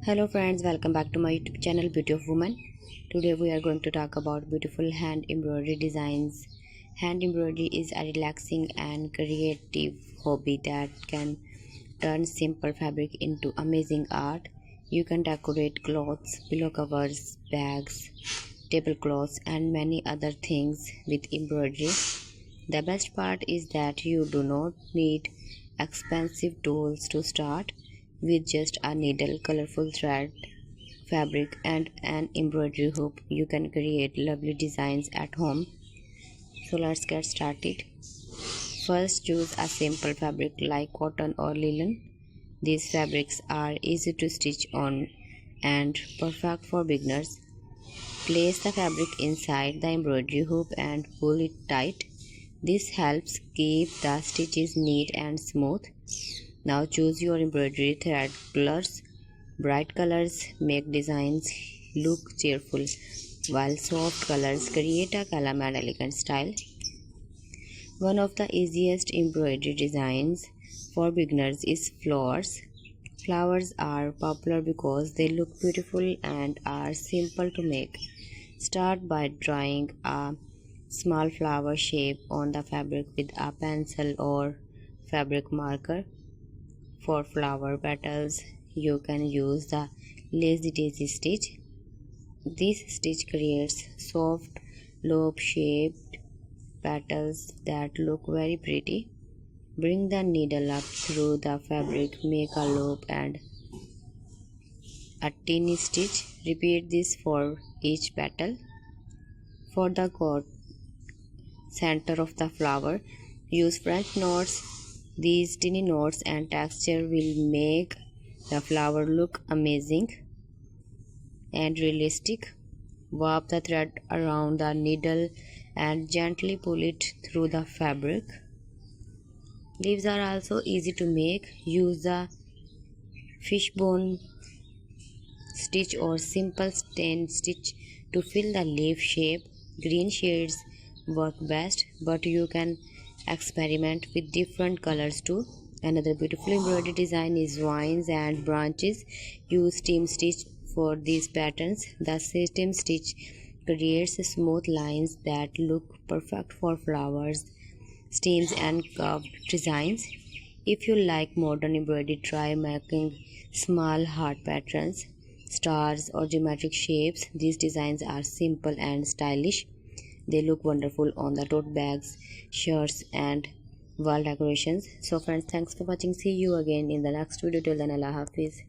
Hello friends, welcome back to my YouTube channel Beauty of Woman. Today we are going to talk about beautiful hand embroidery designs. Hand embroidery is a relaxing and creative hobby that can turn simple fabric into amazing art. You can decorate clothes, pillow covers, bags, tablecloths and many other things with embroidery. The best part is that you do not need expensive tools to start. With just a needle, colorful thread, fabric and an embroidery hoop, you can create lovely designs at home. So let's get started. First, choose a simple fabric like cotton or linen. These fabrics are easy to stitch on and perfect for beginners. Place the fabric inside the embroidery hoop and pull it tight. This helps keep the stitches neat and smooth. Now choose your embroidery thread colors. Bright colors make designs look cheerful, while soft colors create a calm and elegant style. One of the easiest embroidery designs for beginners is flowers. Flowers are popular because they look beautiful and are simple to make. Start by drawing a small flower shape on the fabric with a pencil or fabric marker. For flower petals, you can use the lazy daisy stitch. This stitch creates soft, lobe-shaped petals that look very pretty. Bring the needle up through the fabric, make a loop and a teeny stitch. Repeat this for each petal. For the center of the flower, use French knots. These tiny knots and texture will make the flower look amazing and realistic. Wrap the thread around the needle and gently pull it through the fabric. Leaves are also easy to make. Use the fishbone stitch or simple stain stitch to fill the leaf shape. Green shades work best, but you can experiment with different colors too. Another beautiful embroidery design is vines and branches. Use seam stitch for these patterns. The seam stitch creates smooth lines that look perfect for flowers, stems and curved designs. If you like modern embroidery, try making small heart patterns, stars or geometric shapes. These designs are simple and stylish. They look wonderful on the tote bags, shirts and wall decorations. So friends, thanks for watching. See you again in the next video. Till then, Allah Hafiz.